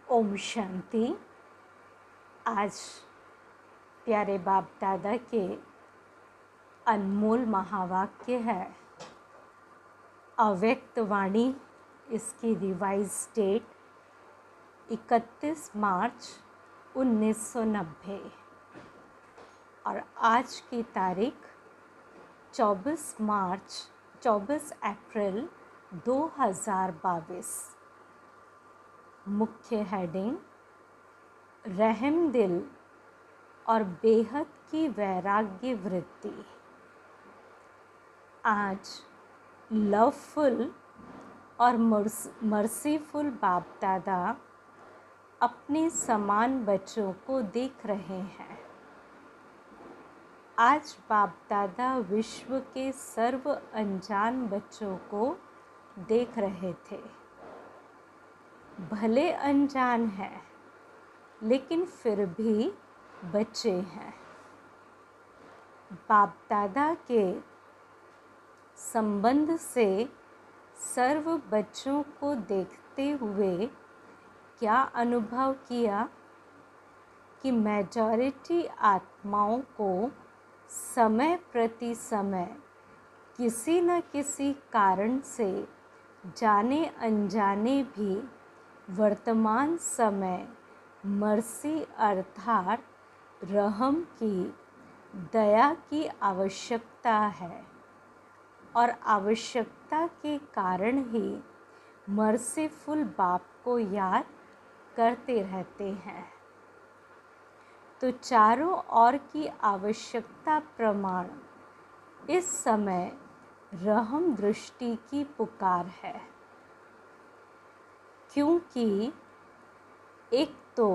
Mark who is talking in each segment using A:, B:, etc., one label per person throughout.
A: ओम शांति। आज प्यारे बाप दादा के अनमोल महावाक्य है अव्यक्त वाणी। इसकी रिवाइज डेट 31 मार्च 1990 और आज की तारीख 24 अप्रैल 2022। मुख्य हेडिंग रहम दिल और बेहद की वैराग्य वृत्ति। आज लवफुल और मर्सीफुल बाप दादा अपने समान बच्चों को देख रहे हैं। आज बाप दादा विश्व के सर्व अनजान बच्चों को देख रहे थे। भले अनजान हैं लेकिन फिर भी बच्चे हैं। बाप दादा के संबंध से सर्व बच्चों को देखते हुए क्या अनुभव किया कि मेजॉरिटी आत्माओं को समय प्रति समय किसी न किसी कारण से जाने अनजाने भी वर्तमान समय मर्सी अर्थात रहम की दया की आवश्यकता है और आवश्यकता के कारण ही मर्सीफुल बाप को याद करते रहते हैं। तो चारों ओर की आवश्यकता प्रमाण इस समय रहम दृष्टि की पुकार है, क्योंकि एक तो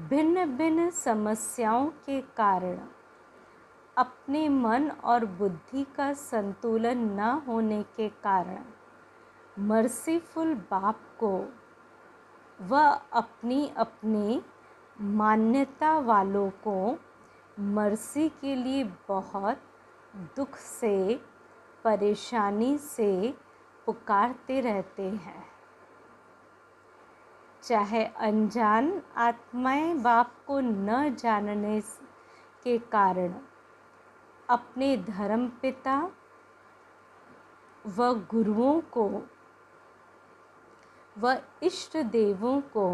A: भिन्न भिन्न समस्याओं के कारण अपने मन और बुद्धि का संतुलन न होने के कारण मर्सीफुल बाप को व अपनी अपनी मान्यता वालों को मर्सी के लिए बहुत दुख से परेशानी से पुकारते रहते हैं। चाहे अनजान आत्माएं बाप को न जानने के कारण अपने धर्म पिता व गुरुओं को व इष्ट देवों को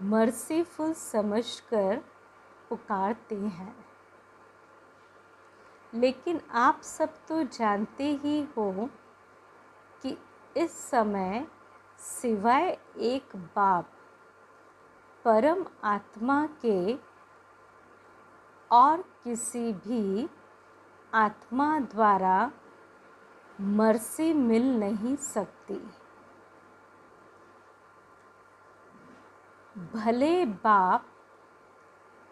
A: मर्सीफुल समझकर पुकारते हैं। लेकिन आप सब तो जानते ही हो कि इस समय सिवाय एक बाप परम आत्मा के और किसी भी आत्मा द्वारा मर्सी मिल नहीं सकती। भले बाप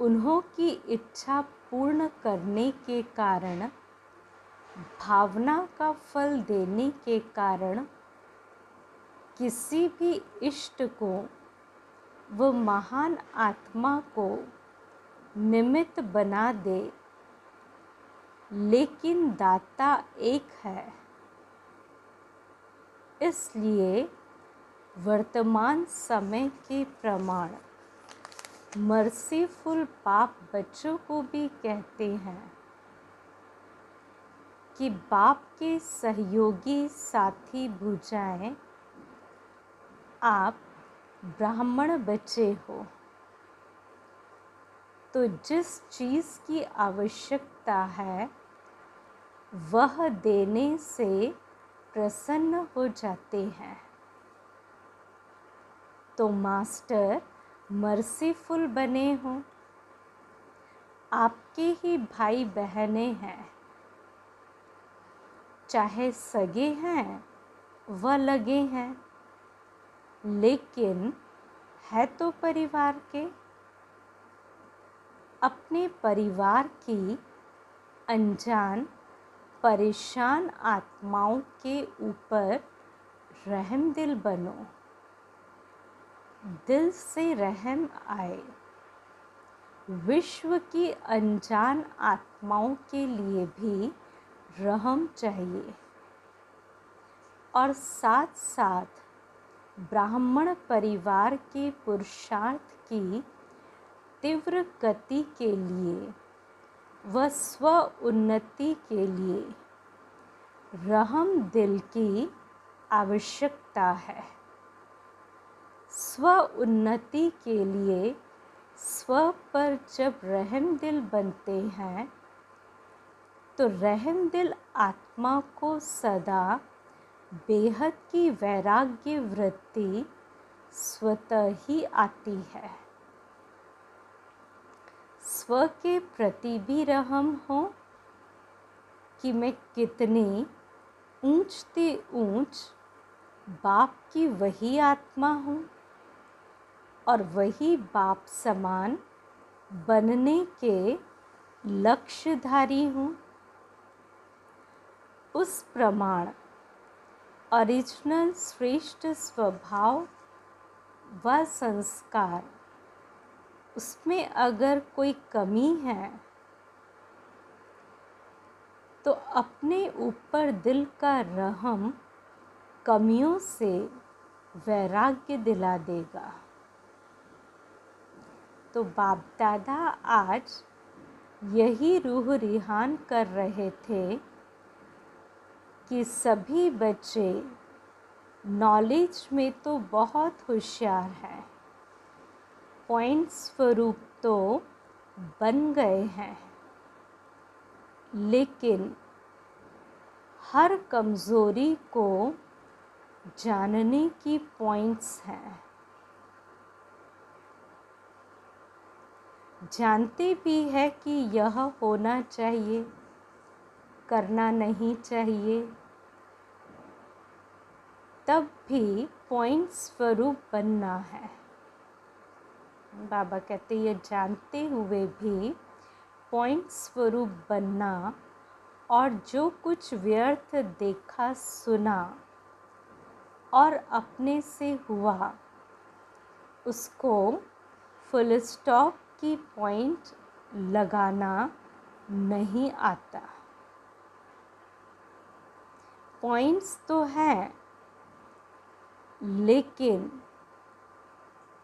A: उन्हों की इच्छा पूर्ण करने के कारण भावना का फल देने के कारण किसी भी इष्ट को व महान आत्मा को निमित्त बना दे, लेकिन दाता एक है। इसलिए वर्तमान समय के प्रमाण मर्सीफुल बाप बच्चों को भी कहते हैं कि बाप के सहयोगी साथी भुजाएं आप ब्राह्मण बच्चे हो, तो जिस चीज़ की आवश्यकता है वह देने से प्रसन्न हो जाते हैं। तो मास्टर मर्सीफुल बने हो। आपके ही भाई बहनें हैं, चाहे सगे हैं व लगे हैं, लेकिन है तो परिवार के। अपने परिवार की अनजान परेशान आत्माओं के ऊपर रहम दिल बनो। दिल से रहम आए। विश्व की अनजान आत्माओं के लिए भी रहम चाहिए और साथ साथ ब्राह्मण परिवार के पुरुषार्थ की तीव्र गति के लिए व स्व उन्नति के लिए रहम दिल की आवश्यकता है। स्व उन्नति के लिए स्व पर जब रहम दिल बनते हैं तो रहम दिल आत्मा को सदा बेहद की वैराग्य वृत्ति स्वतः ही आती है। स्व के प्रति भी रहम हो कि मैं कितनी ऊंचते ऊंच बाप की वही आत्मा हूँ और वही बाप समान बनने के लक्ष्यधारी हूँ। उस प्रमाण ओरिजिनल श्रेष्ठ स्वभाव व संस्कार, उसमें अगर कोई कमी है तो अपने ऊपर दिल का रहम कमियों से वैराग्य दिला देगा। तो बाप दादा आज यही रूह रिहान कर रहे थे कि सभी बच्चे नॉलेज में तो बहुत होशियार हैं, पॉइंट स्वरूप तो बन गए हैं, लेकिन हर कमज़ोरी को जानने की पॉइंट्स हैं। जानते भी है कि यह होना चाहिए, करना नहीं चाहिए, तब भी पॉइंट स्वरूप बनना है। बाबा कहते ये जानते हुए भी पॉइंट स्वरूप बनना और जो कुछ व्यर्थ देखा सुना और अपने से हुआ उसको फुल स्टॉप की पॉइंट लगाना नहीं आता। पॉइंट्स तो हैं, लेकिन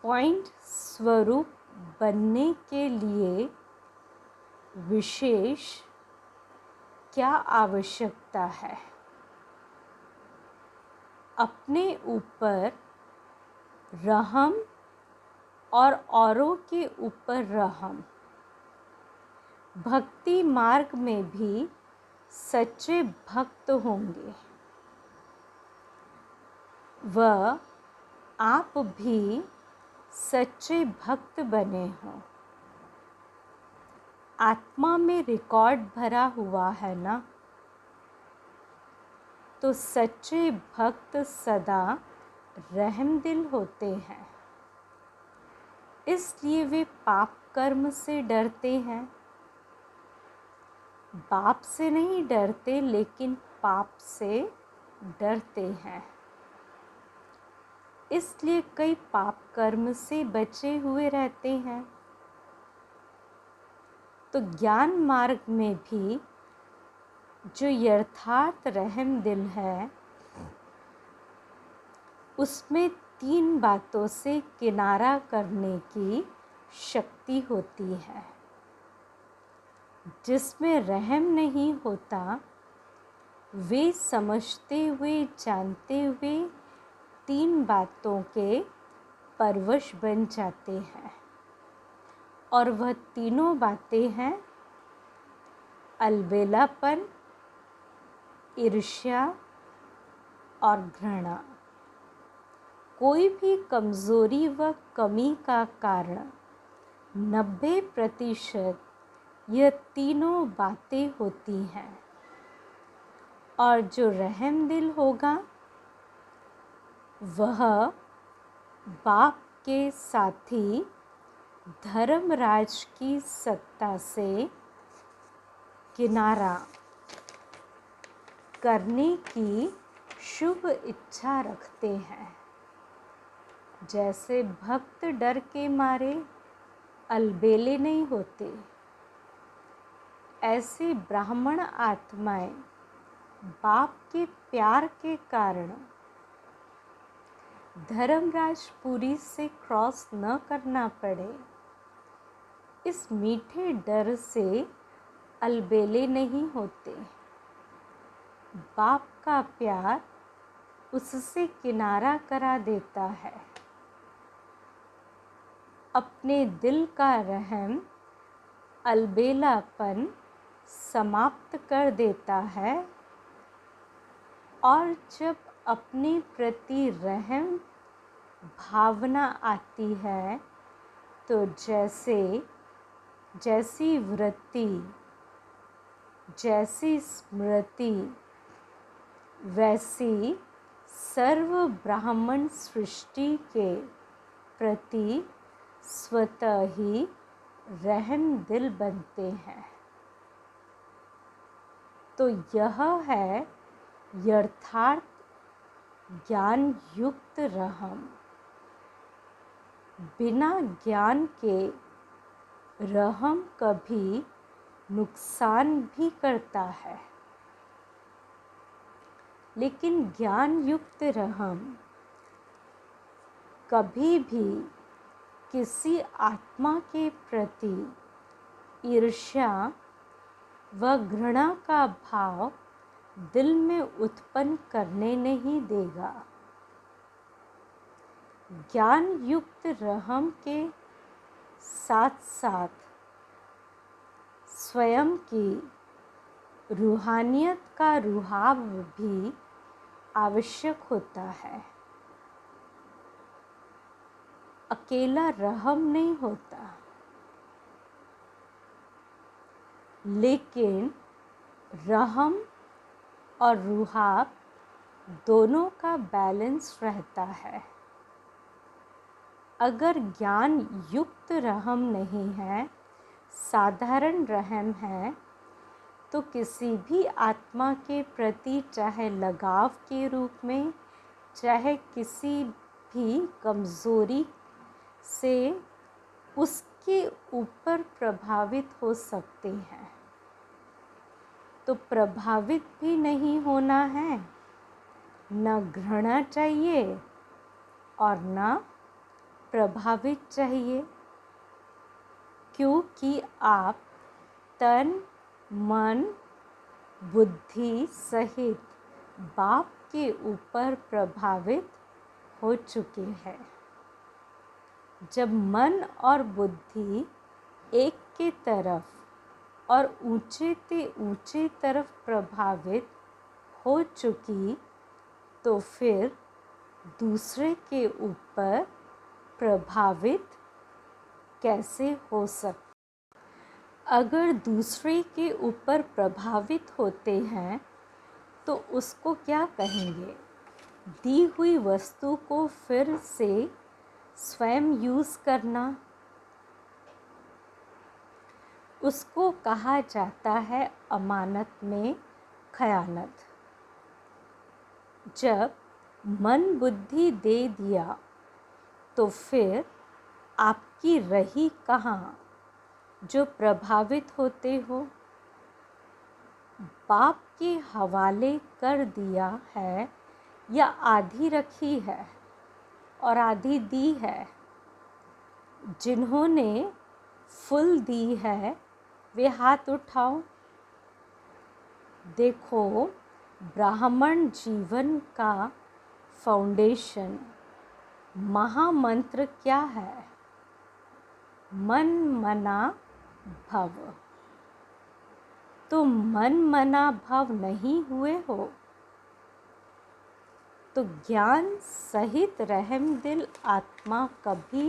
A: पॉइंट स्वरूप बनने के लिए विशेष क्या आवश्यकता है? अपने ऊपर रहम और औरों के ऊपर रहम। भक्ति मार्ग में भी सच्चे भक्त होंगे, वह आप भी सच्चे भक्त बने हों। आत्मा में रिकॉर्ड भरा हुआ है ना, तो सच्चे भक्त सदा रहमदिल होते हैं, इसलिए वे पाप कर्म से डरते हैं। बाप से नहीं डरते, लेकिन पाप से डरते हैं, इसलिए कई पाप कर्म से बचे हुए रहते हैं। तो ज्ञान मार्ग में भी जो यथार्थ रहम दिल है, उसमें 3 बातों से किनारा करने की शक्ति होती है। जिसमें रहम नहीं होता, वे समझते हुए जानते हुए 3 बातों के परवश बन जाते हैं, और वह तीनों बातें हैं अलबेलापन, ईर्ष्या और घृणा। कोई भी कमज़ोरी व कमी का कारण 90% यह तीनों बातें होती हैं। और जो रहमदिल होगा वह बाप के साथी धर्मराज की सत्ता से किनारा करने की शुभ इच्छा रखते हैं। जैसे भक्त डर के मारे अलबेले नहीं होते, ऐसे ब्राह्मण आत्माएं बाप के प्यार के कारण धर्मराजपुरी से क्रॉस न करना पड़े, इस मीठे डर से अलबेले नहीं होते। बाप का प्यार उससे किनारा करा देता है, अपने दिल का रहम अलबेलापन समाप्त कर देता है। और जब अपने प्रति रहम भावना आती है तो जैसी वृत्ति, जैसी स्मृति, वैसी सर्व ब्राह्मण सृष्टि के प्रति स्वतः ही रहम दिल बनते हैं। तो यह है यथार्थ ज्ञान युक्त रहम। बिना ज्ञान के रहम कभी नुकसान भी करता है, लेकिन ज्ञान युक्त रहम कभी भी किसी आत्मा के प्रति ईर्ष्या व घृणा का भाव दिल में उत्पन्न करने नहीं देगा। ज्ञान युक्त रहम के साथ साथ स्वयं की रूहानियत का रुहाब भी आवश्यक होता है। अकेला रहम नहीं होता, लेकिन रहम और रुहाब दोनों का बैलेंस रहता है। अगर ज्ञान युक्त रहम नहीं है, साधारण रहम है, तो किसी भी आत्मा के प्रति चाहे लगाव के रूप में, चाहे किसी भी कमज़ोरी से उसके ऊपर प्रभावित हो सकते हैं। तो प्रभावित भी नहीं होना है, न घृणा चाहिए और न प्रभावित चाहिए, क्योंकि आप तन मन बुद्धि सहित बाप के ऊपर प्रभावित हो चुके हैं। जब मन और बुद्धि एक के तरफ और ऊंचे ते ऊंचे तरफ प्रभावित हो चुकी, तो फिर दूसरे के ऊपर प्रभावित कैसे हो सकते? अगर दूसरे के ऊपर प्रभावित होते हैं तो उसको क्या कहेंगे? दी हुई वस्तु को फिर से स्वयं यूज़ करना, उसको कहा जाता है अमानत में खयानत। जब मन बुद्धि दे दिया तो फिर आपकी रही कहाँ जो प्रभावित होते हो? बाप के हवाले कर दिया है या आधी रखी है और आधी दी है? जिन्होंने फुल दी है वे हाथ उठाओ। देखो, ब्राह्मण जीवन का फाउंडेशन महामंत्र क्या है? मन मना भव। तो मन मना भव नहीं हुए हो तो ज्ञान सहित रहम दिल आत्मा कभी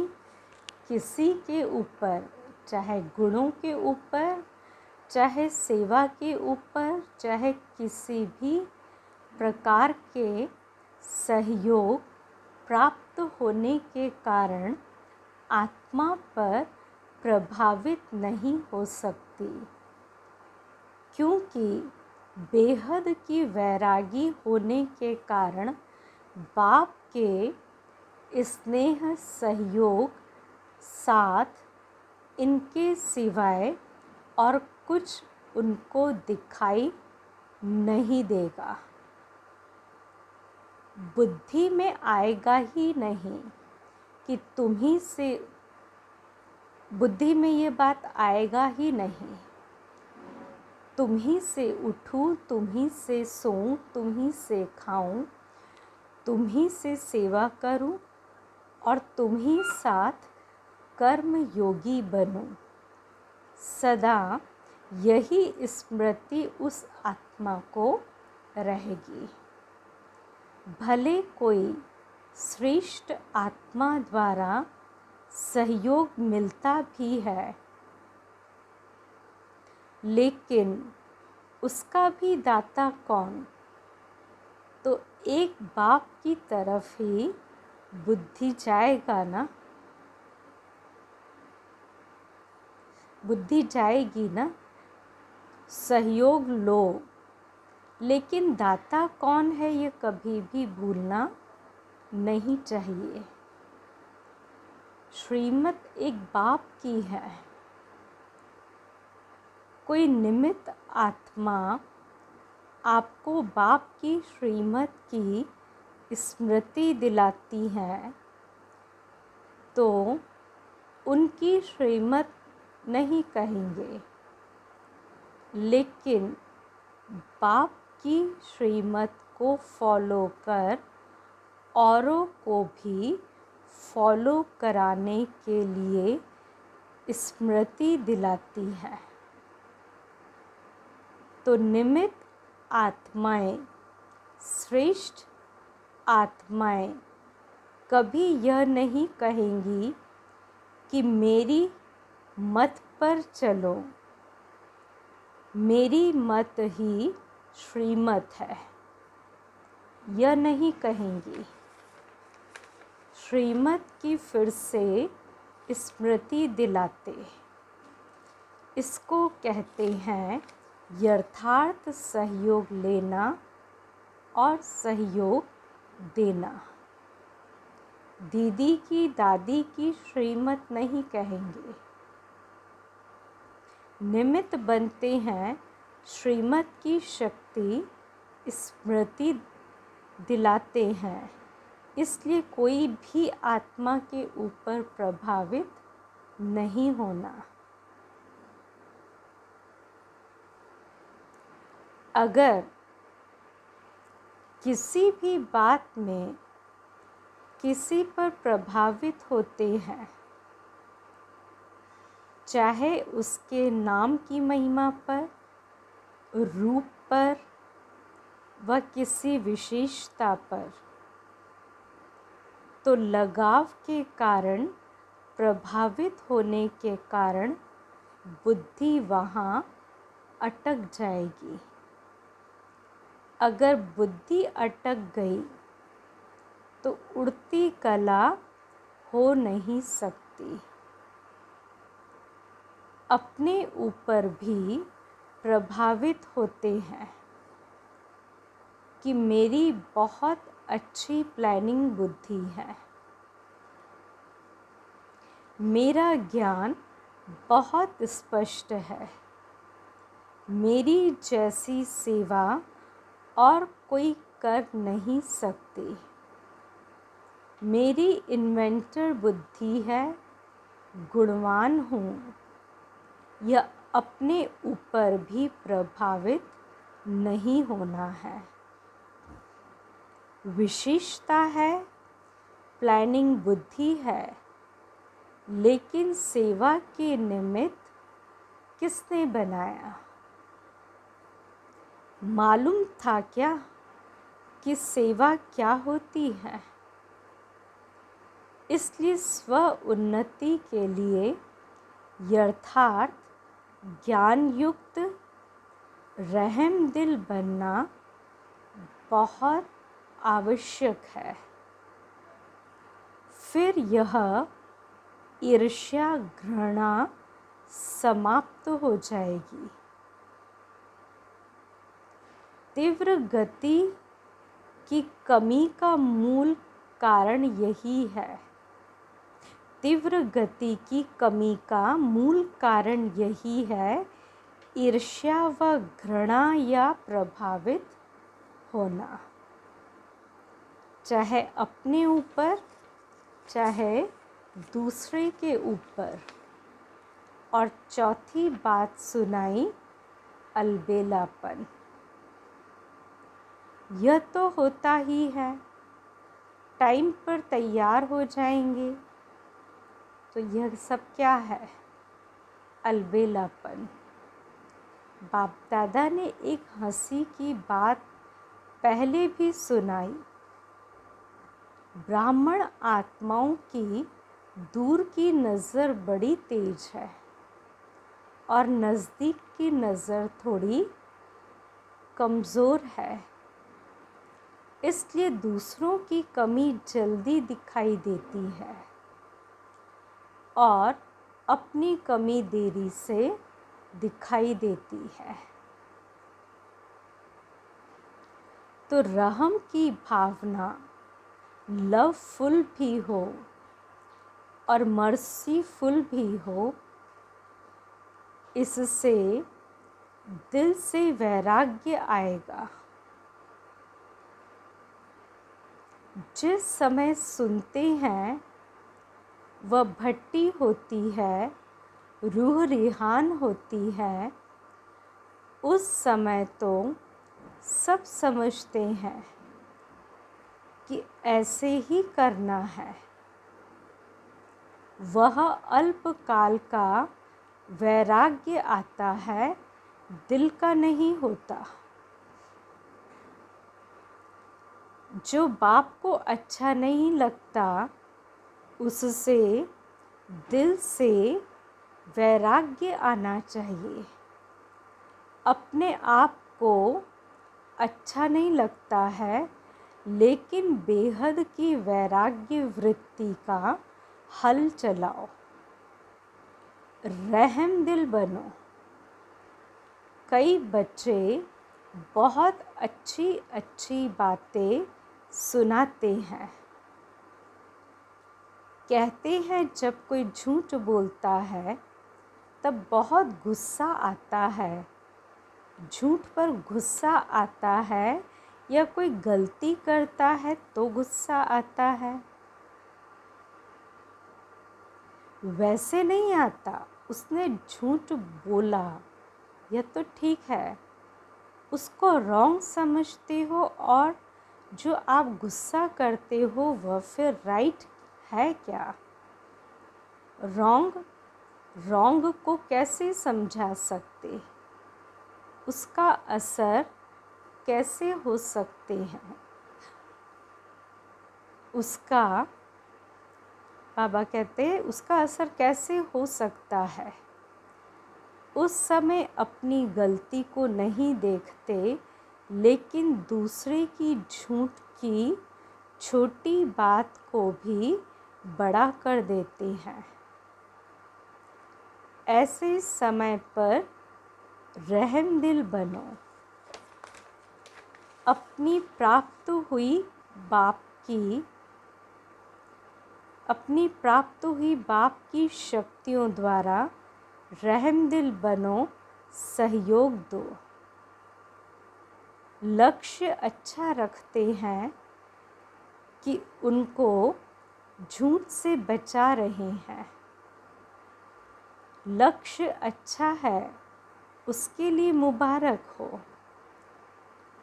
A: किसी के ऊपर, चाहे गुणों के ऊपर, चाहे सेवा के ऊपर, चाहे किसी भी प्रकार के सहयोग प्राप्त होने के कारण आत्मा पर प्रभावित नहीं हो सकती, क्योंकि बेहद की वैरागी होने के कारण बाप के स्नेह सहयोग साथ इनके सिवाय और कुछ उनको दिखाई नहीं देगा। बुद्धि में आएगा ही नहीं कि तुम्ही से, बुद्धि में ये बात आएगा ही नहीं, तुम्ही से उठूं, तुम्ही से सोऊं, तुम्ही से खाऊं, तुम्ही से सेवा करूं और तुम्ही साथ कर्म योगी बनूं। सदा यही स्मृति उस आत्मा को रहेगी। भले कोई श्रेष्ठ आत्मा द्वारा सहयोग मिलता भी है, लेकिन उसका भी दाता कौन? तो एक बाप की तरफ ही बुद्धि जाएगा ना, बुद्धि जाएगी ना। सहयोग लो, लेकिन दाता कौन है ये कभी भी भूलना नहीं चाहिए। श्रीमत एक बाप की है। कोई निमित्त आत्मा आपको बाप की श्रीमत की स्मृति दिलाती है, तो उनकी श्रीमत नहीं कहेंगे, लेकिन बाप की श्रीमत को फॉलो कर औरों को भी फॉलो कराने के लिए स्मृति दिलाती है। तो निमित्त आत्माएं, श्रेष्ठ आत्माएं कभी यह नहीं कहेंगी कि मेरी मत पर चलो, मेरी मत ही श्रीमत है, यह नहीं कहेंगी। श्रीमत की फिर से स्मृति दिलाते, इसको कहते हैं यथार्थ सहयोग लेना और सहयोग देना। दीदी की दादी की श्रीमत नहीं कहेंगे। निमित्त बनते हैं श्रीमत की शक्ति स्मृति दिलाते हैं, इसलिए कोई भी आत्मा के ऊपर प्रभावित नहीं होना। अगर किसी भी बात में किसी पर प्रभावित होते हैं, चाहे उसके नाम की महिमा पर, रूप पर व किसी विशेषता पर, तो लगाव के कारण, प्रभावित होने के कारण बुद्धि वहाँ अटक जाएगी। अगर बुद्धि अटक गई तो उड़ती कला हो नहीं सकती। अपने ऊपर भी प्रभावित होते हैं कि मेरी बहुत अच्छी प्लानिंग बुद्धि है, मेरा ज्ञान बहुत स्पष्ट है, मेरी जैसी सेवा और कोई कर नहीं सकती, मेरी इन्वेंटर बुद्धि है, गुणवान हूँ। यह अपने ऊपर भी प्रभावित नहीं होना है। विशेषता है, प्लानिंग बुद्धि है, लेकिन सेवा के निमित्त किसने बनाया? मालूम था क्या कि सेवा क्या होती है? इसलिए स्व उन्नति के लिए यथार्थ ज्ञान युक्त रहम दिल बनना बहुत आवश्यक है। फिर यह ईर्ष्या घृणा समाप्त हो जाएगी। तीव्र गति की कमी का मूल कारण यही है। तीव्र गति की कमी का मूल कारण यही है, ईर्ष्या व घृणा या प्रभावित होना। चाहे अपने ऊपर चाहे दूसरे के ऊपर। और चौथी बात सुनाई अलबेलापन। यह तो होता ही है, टाइम पर तैयार हो जाएंगे। तो यह सब क्या है? अलबेलापन। बाप दादा ने एक हंसी की बात पहले भी सुनाई। ब्राह्मण आत्माओं की दूर की नज़र बड़ी तेज है और नज़दीक की नज़र थोड़ी कमज़ोर है। इसलिए दूसरों की कमी जल्दी दिखाई देती है और अपनी कमी देरी से दिखाई देती है। तो रहम की भावना लवफुल भी हो और मर्सीफुल भी हो, इससे दिल से वैराग्य आएगा। जिस समय सुनते हैं वह भट्टी होती है, रूह रिहान होती है, उस समय तो सब समझते हैं कि ऐसे ही करना है। वह अल्पकाल का वैराग्य आता है, दिल का नहीं होता। जो बाप को अच्छा नहीं लगता उससे दिल से वैराग्य आना चाहिए। अपने आप को अच्छा नहीं लगता है, लेकिन बेहद की वैराग्य वृत्ति का हल चलाओ। रहम दिल बनो। कई बच्चे बहुत अच्छी अच्छी बातें सुनाते हैं। कहते हैं जब कोई झूठ बोलता है तब बहुत गुस्सा आता है। झूठ पर गुस्सा आता है या कोई गलती करता है तो गुस्सा आता है। वैसे नहीं आता, उसने झूठ बोला, यह तो ठीक है, उसको रॉन्ग समझते हो और जो आप गुस्सा करते हो वह फिर राइट है क्या? रॉन्ग को कैसे समझा सकते? उसका असर कैसे हो सकते हैं? उसका बाबा कहते हैं उसका असर कैसे हो सकता है? उस समय अपनी गलती को नहीं देखते, लेकिन दूसरे की झूठ की छोटी बात को भी बड़ा कर देते हैं। ऐसे समय पर रहम दिल बनो। अपनी प्राप्त हुई बाप की शक्तियों द्वारा रहम दिल बनो, सहयोग दो। लक्ष्य अच्छा रखते हैं कि उनको झूठ से बचा रहे हैं। लक्ष्य अच्छा है, उसके लिए मुबारक हो,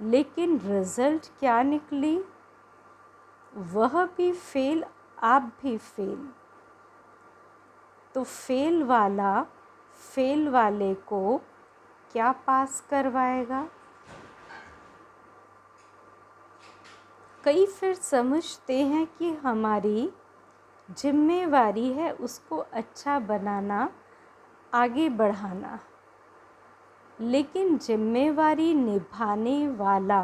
A: लेकिन रिज़ल्ट क्या निकली? वह भी फेल, आप भी फेल। तो फेल वाले को क्या पास करवाएगा? कई फिर समझते हैं कि हमारी जिम्मेवारी है उसको अच्छा बनाना, आगे बढ़ाना, लेकिन जिम्मेवारी निभाने वाला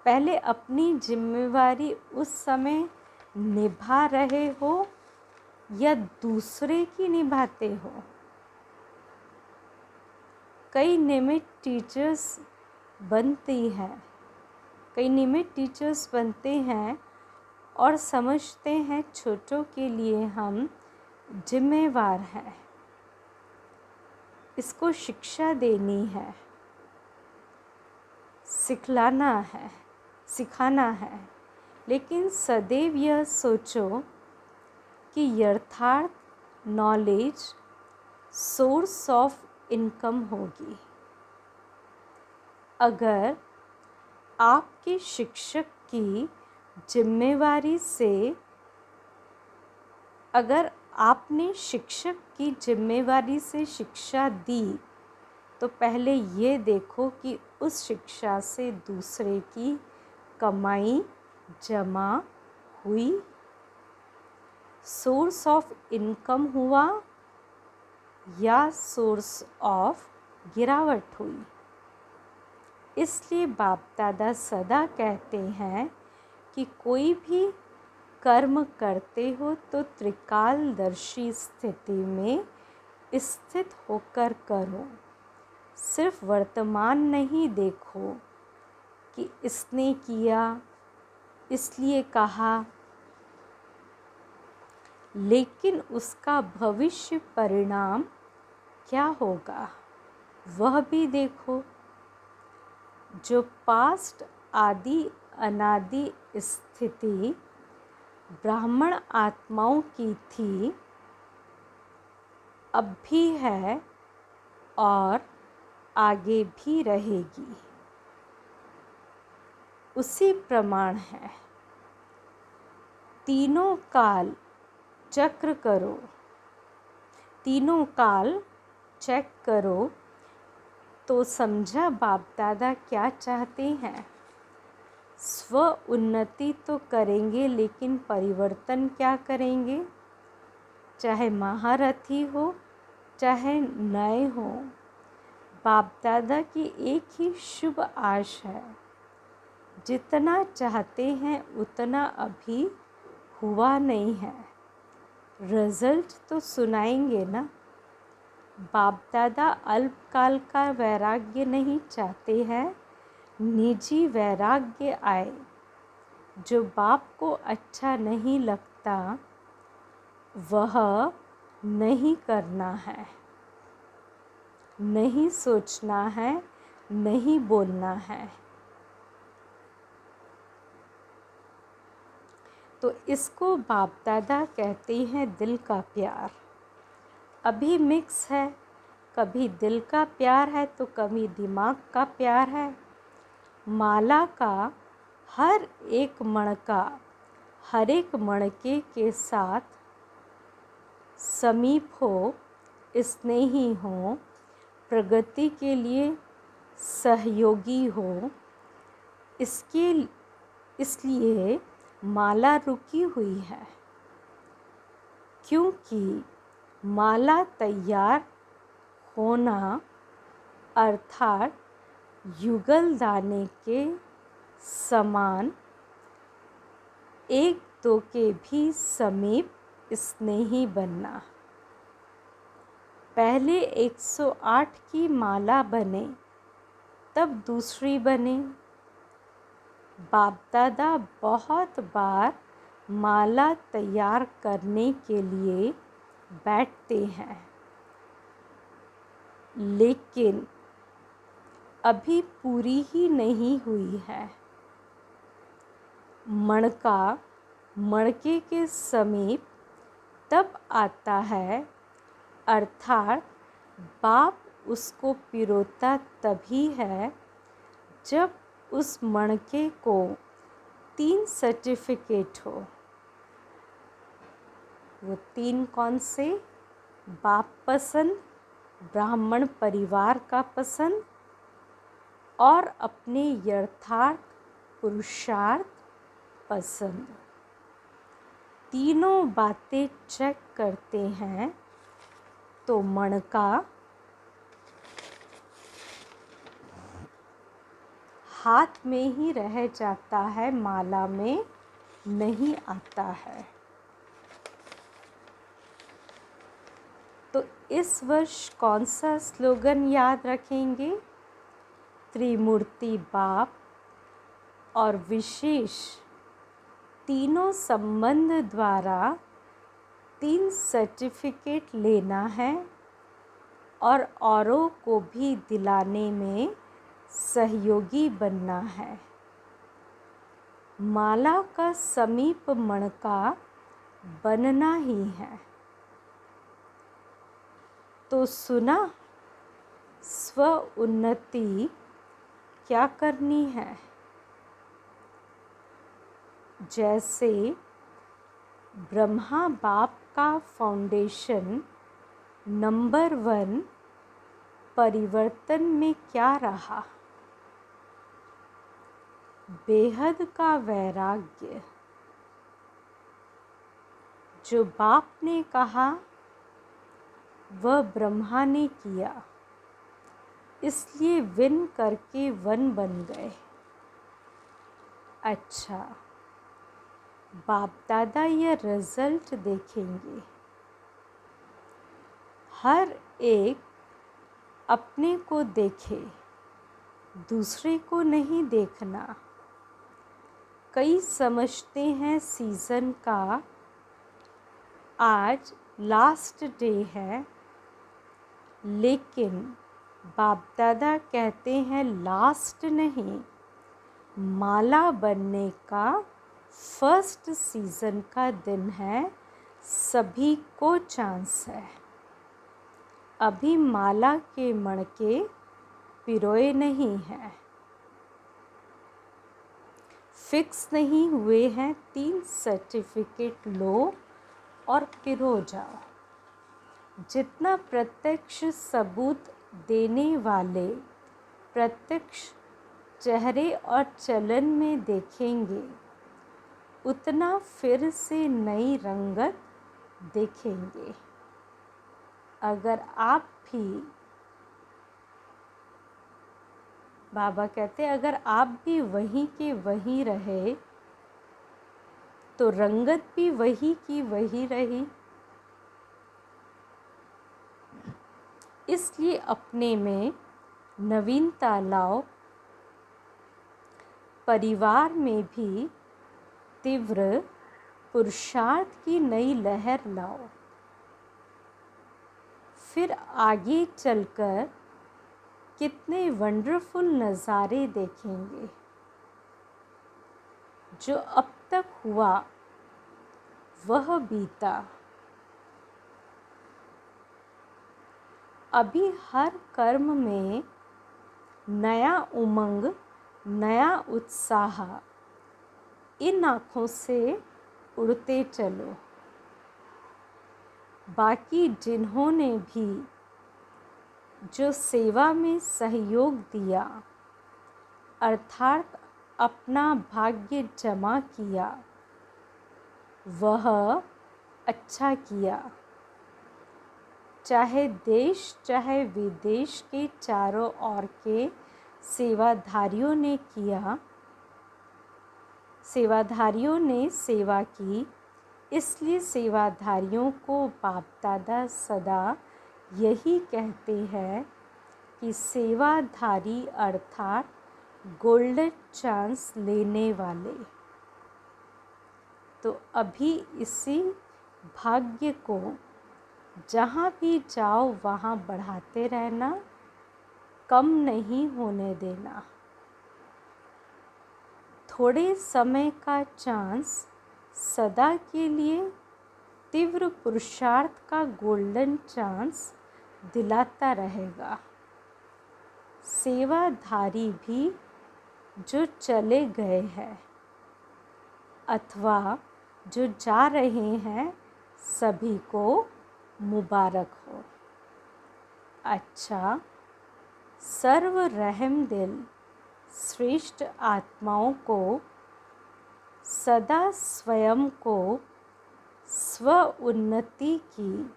A: पहले अपनी जिम्मेवारी उस समय निभा रहे हो या दूसरे की निभाते हो? कई नियमित टीचर्स बनते हैं और समझते हैं छोटों के लिए हम जिम्मेवार हैं, इसको शिक्षा देनी है, सिखाना है, लेकिन सदैव यह सोचो कि यथार्थ नॉलेज सोर्स ऑफ इनकम होगी। अगर आपके शिक्षक की जिम्मेवारी से अगर आपने शिक्षक की जिम्मेवारी से शिक्षा दी तो पहले ये देखो कि उस शिक्षा से दूसरे की कमाई जमा हुई, सोर्स ऑफ इनकम हुआ या सोर्स ऑफ गिरावट हुई। इसलिए बाप दादा सदा कहते हैं कि कोई भी कर्म करते हो तो त्रिकालदर्शी स्थिति में स्थित होकर करो। सिर्फ वर्तमान नहीं देखो कि इसने किया इसलिए कहा, लेकिन उसका भविष्य परिणाम क्या होगा वह भी देखो। जो पास्ट आदि अनादि स्थिति ब्राह्मण आत्माओं की थी, अब भी है और आगे भी रहेगी, उसी प्रमाण है। तीनों काल चक्र करो, तीनों काल चेक करो तो समझा बाप दादा क्या चाहते हैं। स्व उन्नति तो करेंगे लेकिन परिवर्तन क्या करेंगे। चाहे महारथी हो चाहे नए हो, बाप दादा की एक ही शुभ आश है। जितना चाहते हैं उतना अभी हुआ नहीं है, रिजल्ट तो सुनाएंगे ना। बाप दादा अल्पकाल का वैराग्य नहीं चाहते हैं, निजी वैराग्य आए। जो बाप को अच्छा नहीं लगता वह नहीं करना है, नहीं सोचना है, नहीं बोलना है। तो इसको बाप दादा कहते हैं दिल का प्यार। अभी मिक्स है, कभी दिल का प्यार है तो कभी दिमाग का प्यार है। माला का हर एक मणका हर एक मणके के साथ समीप हो, स्नेही हो, प्रगति के लिए सहयोगी हो। इसलिए माला रुकी हुई है, क्योंकि माला तैयार होना अर्थात युगल दाने के समान एक दो के भी समीप स्नेही बनना। पहले 108 की माला बने तब दूसरी बने। बाप दादा बहुत बार माला तैयार करने के लिए बैठते हैं, लेकिन अभी पूरी ही नहीं हुई है। मणका मणके के समीप तब आता है, अर्थात बाप उसको पिरोता तभी है जब उस मणके को 3 सर्टिफिकेट हो। वो 3 कौन से? बाप पसंद, ब्राह्मण परिवार का पसंद और अपने यथार्थ पुरुषार्थ पसंद। तीनों बातें चेक करते हैं तो मणका हाथ में ही रह जाता है, माला में नहीं आता है। तो इस वर्ष कौन सा स्लोगन याद रखेंगे? त्रिमूर्ति बाप और विशेष तीनों संबंध द्वारा 3 सर्टिफिकेट लेना है और औरों को भी दिलाने में सहयोगी बनना है। माला का समीप मणका बनना ही है। तो सुना, स्व उन्नति क्या करनी है। जैसे ब्रह्मा बाप का फाउंडेशन नंबर 1 परिवर्तन में क्या रहा, बेहद का वैराग्य। जो बाप ने कहा वह ब्रह्मा ने किया, इसलिए विन करके वन बन गए। अच्छा, बाप दादा यह रिजल्ट देखेंगे। हर एक अपने को देखे, दूसरे को नहीं देखना। कई समझते हैं सीज़न का आज लास्ट डे है, लेकिन बाप दादा कहते हैं लास्ट नहीं, माला बनने का फर्स्ट सीज़न का दिन है। सभी को चांस है। अभी माला के मणके पिरोए नहीं हैं, फिक्स नहीं हुए हैं। 3 सर्टिफिकेट लो और पिरो जाओ। जितना प्रत्यक्ष सबूत देने वाले प्रत्यक्ष चेहरे और चलन में देखेंगे, उतना फिर से नई रंगत देखेंगे। अगर आप भी, बाबा कहते अगर आप भी वहीं के वहीं रहे तो रंगत भी वही की वही रही। इसलिए अपने में नवीनता लाओ, परिवार में भी तीव्र पुरुषार्थ की नई लहर लाओ। फिर आगे चलकर कितने वंडरफुल नज़ारे देखेंगे। जो अब तक हुआ वह बीता। अभी हर कर्म में नया उमंग, नया उत्साह। इन आँखों से उड़ते चलो। बाकी जिन्होंने भी जो सेवा में सहयोग दिया, अर्थात अपना भाग्य जमा किया, वह अच्छा किया। चाहे देश चाहे विदेश के चारों ओर के सेवाधारियों ने किया, सेवाधारियों ने सेवा की। इसलिए सेवाधारियों को बाप दादा सदा यही कहते हैं कि सेवाधारी अर्थात गोल्डन चांस लेने वाले। तो अभी इसी भाग्य को जहाँ भी जाओ वहाँ बढ़ाते रहना, कम नहीं होने देना। थोड़े समय का चांस सदा के लिए तीव्र पुरुषार्थ का गोल्डन चांस दिलाता रहेगा। सेवाधारी भी जो चले गए हैं अथवा जो जा रहे हैं, सभी को मुबारक हो। अच्छा, सर्व रहम दिल श्रेष्ठ आत्माओं को सदा स्वयं को स्व उन्नति की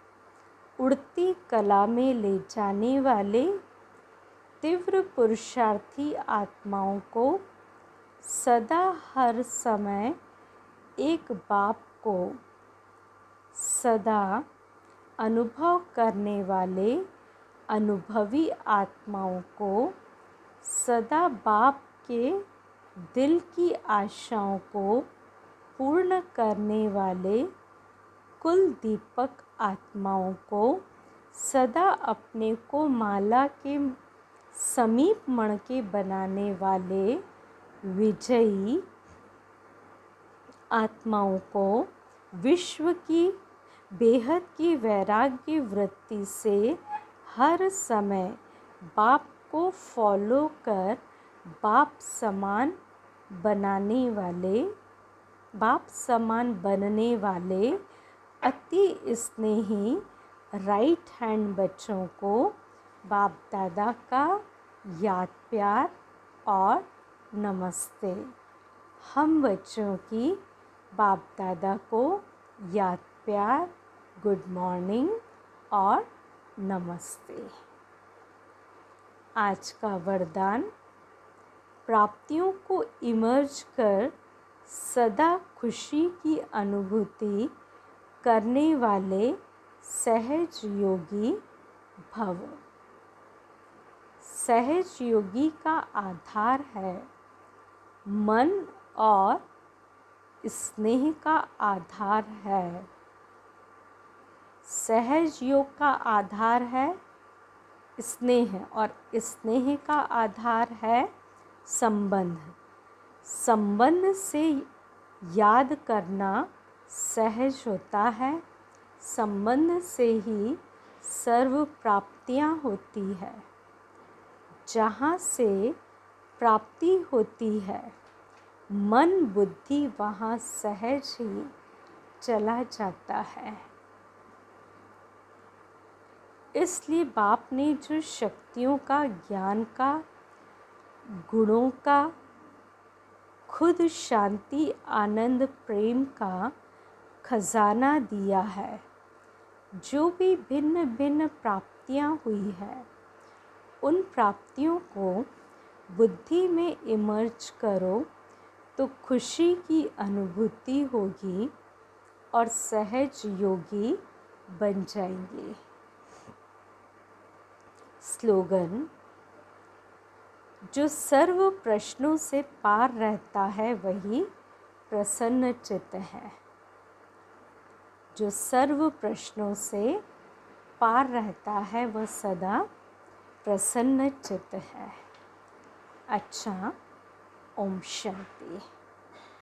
A: उड़ती कला में ले जाने वाले तीव्र पुरुषार्थी आत्माओं को सदा हर समय एक बाप को सदा अनुभव करने वाले अनुभवी आत्माओं को सदा बाप के दिल की आशाओं को पूर्ण करने वाले कुल दीपक आत्माओं को सदा अपने को माला के समीप मणके बनाने वाले विजयी आत्माओं को विश्व की बेहद की वैराग्य वृत्ति से हर समय बाप को फॉलो कर बाप समान बनने वाले अति स्नेही राइट हैंड बच्चों को बाप दादा का याद प्यार और नमस्ते। हम बच्चों की बाप दादा को याद प्यार, गुड मॉर्निंग और नमस्ते। आज का वरदान, प्राप्तियों को इमर्ज कर सदा खुशी की अनुभूति करने वाले सहज योगी भव। सहज योगी का आधार है मन और स्नेह का आधार है। सहज योग का आधार है स्नेह और स्नेह का आधार है संबंध। संबंध से याद करना सहज होता है। संबंध से ही सर्व प्राप्तियां होती है। जहाँ से प्राप्ति होती है मन बुद्धि वहाँ सहज ही चला जाता है। इसलिए बाप ने जो शक्तियों का, ज्ञान का, गुणों का, खुद शांति, आनंद, प्रेम का खजाना दिया है। जो भी भिन्न भिन्न प्राप्तियां हुई है उन प्राप्तियों को बुद्धि में इमर्ज करो तो खुशी की अनुभूति होगी और सहज योगी बन जाएंगे। स्लोगन, जो सर्व प्रश्नों से पार रहता है वही प्रसन्न चित्त है। जो सर्व प्रश्नों से पार रहता है वह सदा प्रसन्न चित्त है। अच्छा, ओम शांति।